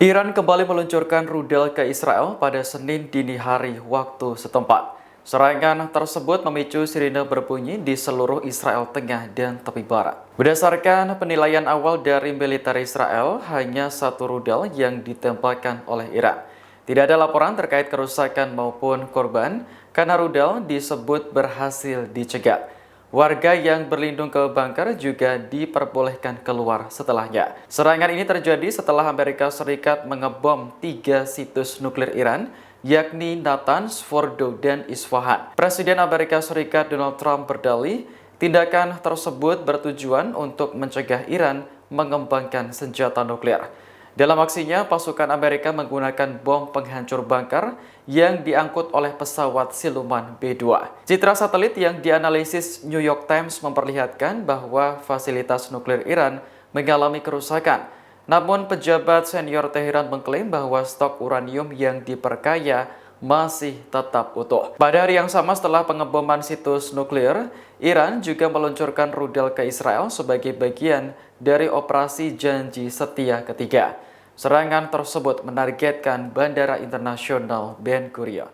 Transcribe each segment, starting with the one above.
Iran kembali meluncurkan rudal ke Israel pada Senin dini hari waktu setempat. Serangan tersebut memicu sirine berbunyi di seluruh Israel Tengah dan tepi barat. Berdasarkan penilaian awal dari militer Israel, hanya satu rudal yang ditembakkan oleh Iran. Tidak ada laporan terkait kerusakan maupun korban karena rudal disebut berhasil dicegat. Warga yang berlindung ke bunker juga diperbolehkan keluar setelahnya. Serangan ini terjadi setelah Amerika Serikat mengebom 3 situs nuklir Iran, yakni Natanz, Fordo, dan Isfahan. Presiden Amerika Serikat Donald Trump berdalih, tindakan tersebut bertujuan untuk mencegah Iran mengembangkan senjata nuklir. Dalam aksinya, pasukan Amerika menggunakan bom penghancur bunker yang diangkut oleh pesawat siluman B-2. Citra satelit yang dianalisis New York Times memperlihatkan bahwa fasilitas nuklir Iran mengalami kerusakan. Namun, pejabat senior Teheran mengklaim bahwa stok uranium yang diperkaya masih tetap utuh. Pada hari yang sama setelah pengeboman situs nuklir, Iran juga meluncurkan rudal ke Israel sebagai bagian dari operasi janji setia ketiga. Serangan tersebut menargetkan Bandara Internasional Ben Gurion.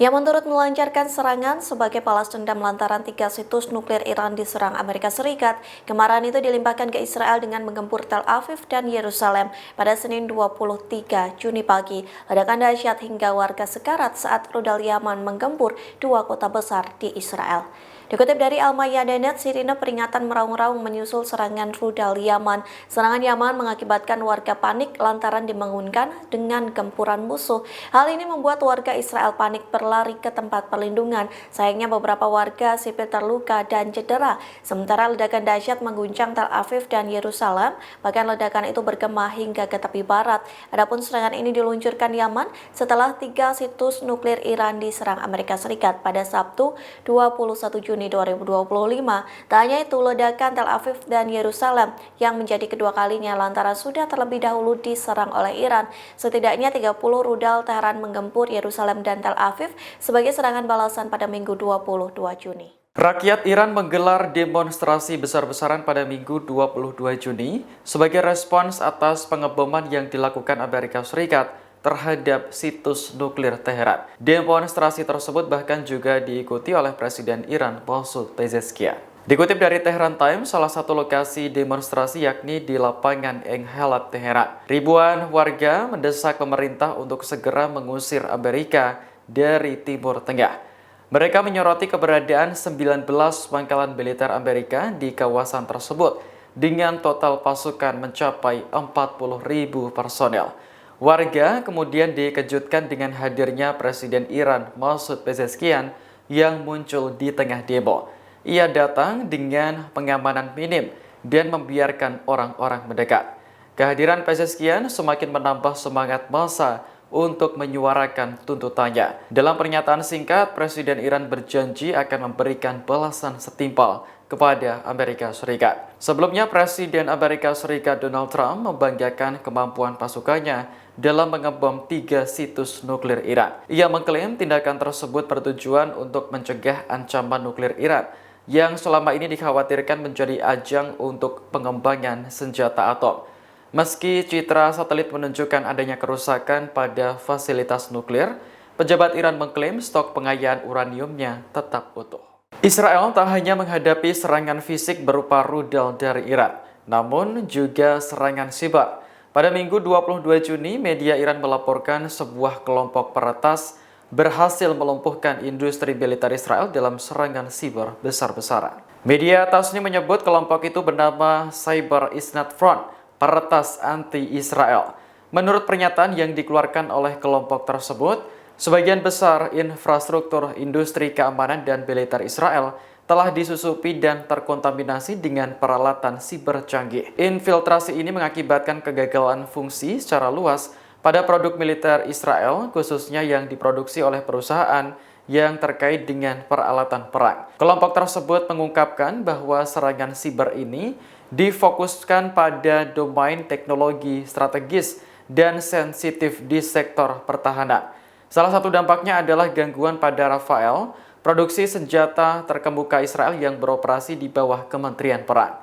Yang menurut melancarkan serangan sebagai balas dendam lantaran 3 situs nuklir Iran diserang Amerika Serikat. Kemarahan itu dilimpahkan ke Israel dengan menggempur Tel Aviv dan Yerusalem pada Senin 23 Juni pagi. Ledakan dahsyat hingga warga sekarat saat rudal Yaman menggempur 2 kota besar di Israel. Dikutip dari Al-Mayadeh.net, sirine peringatan meraung-raung menyusul serangan rudal Yaman. Serangan Yaman mengakibatkan warga panik lantaran dibangunkan dengan gempuran musuh. Hal ini membuat warga Israel panik berlari ke tempat perlindungan. Sayangnya beberapa warga sipil terluka dan cedera. Sementara ledakan dahsyat mengguncang Tel Aviv dan Yerusalem, bahkan ledakan itu bergema hingga ke tepi barat. Adapun serangan ini diluncurkan Yaman setelah 3 situs nuklir Iran diserang Amerika Serikat pada Sabtu 21 Juni 2025. Tak hanya itu, ledakan Tel Aviv dan Yerusalem yang menjadi kedua kalinya lantaran sudah terlebih dahulu diserang oleh Iran. Setidaknya 30 rudal Teheran menggempur Yerusalem dan Tel Aviv sebagai serangan balasan pada Minggu 22 Juni. Rakyat Iran menggelar demonstrasi besar-besaran pada Minggu 22 Juni sebagai respons atas pengeboman yang dilakukan Amerika Serikat terhadap situs nuklir Teheran. Demonstrasi tersebut bahkan juga diikuti oleh Presiden Iran Masoud Pezeshkian. Dikutip dari Tehran Times, salah satu lokasi demonstrasi yakni di lapangan Enghelat, Teheran. Ribuan warga mendesak pemerintah untuk segera mengusir Amerika dari Timur Tengah. Mereka menyoroti keberadaan 19 pangkalan militer Amerika di kawasan tersebut dengan total pasukan mencapai 40.000 personel. Warga kemudian dikejutkan dengan hadirnya Presiden Iran Masoud Pezeshkian yang muncul di tengah demo. Ia datang dengan pengamanan minim dan membiarkan orang-orang mendekat. Kehadiran Pezeshkian semakin menambah semangat massa untuk menyuarakan tuntutannya. Dalam pernyataan singkat, Presiden Iran berjanji akan memberikan balasan setimpal kepada Amerika Serikat. Sebelumnya, Presiden Amerika Serikat Donald Trump membanggakan kemampuan pasukannya dalam mengebom 3 situs nuklir Iran. Ia mengklaim tindakan tersebut bertujuan untuk mencegah ancaman nuklir Iran yang selama ini dikhawatirkan menjadi ajang untuk pengembangan senjata atom. Meski citra satelit menunjukkan adanya kerusakan pada fasilitas nuklir, pejabat Iran mengklaim stok pengayaan uraniumnya tetap utuh. Israel tak hanya menghadapi serangan fisik berupa rudal dari Iran, namun juga serangan siber. Pada Minggu 22 Juni, media Iran melaporkan sebuah kelompok peretas berhasil melumpuhkan industri militer Israel dalam serangan siber besar-besaran. Media Tasnim menyebut kelompok itu bernama Cyber Isnat Front, peretas anti-Israel. Menurut pernyataan yang dikeluarkan oleh kelompok tersebut, sebagian besar infrastruktur industri keamanan dan militer Israel telah disusupi dan terkontaminasi dengan peralatan siber canggih. Infiltrasi ini mengakibatkan kegagalan fungsi secara luas pada produk militer Israel, khususnya yang diproduksi oleh perusahaan yang terkait dengan peralatan perang. Kelompok tersebut mengungkapkan bahwa serangan siber ini difokuskan pada domain teknologi strategis dan sensitif di sektor pertahanan. Salah satu dampaknya adalah gangguan pada Rafael, produksi senjata terkemuka Israel yang beroperasi di bawah Kementerian Perang.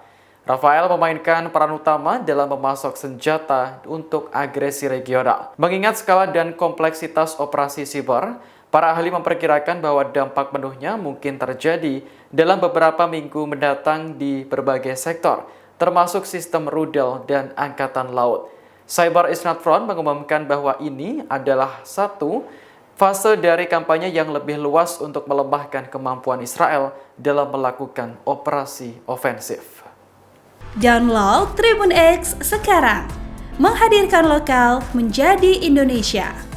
Rafael memainkan peran utama dalam memasok senjata untuk agresi regional. Mengingat skala dan kompleksitas operasi siber, para ahli memperkirakan bahwa dampak penuhnya mungkin terjadi dalam beberapa minggu mendatang di berbagai sektor, termasuk sistem rudal dan angkatan laut. Cyber is not front mengumumkan bahwa ini adalah satu fase dari kampanye yang lebih luas untuk melemahkan kemampuan Israel dalam melakukan operasi ofensif. Download Tribun X sekarang, menghadirkan lokal menjadi Indonesia.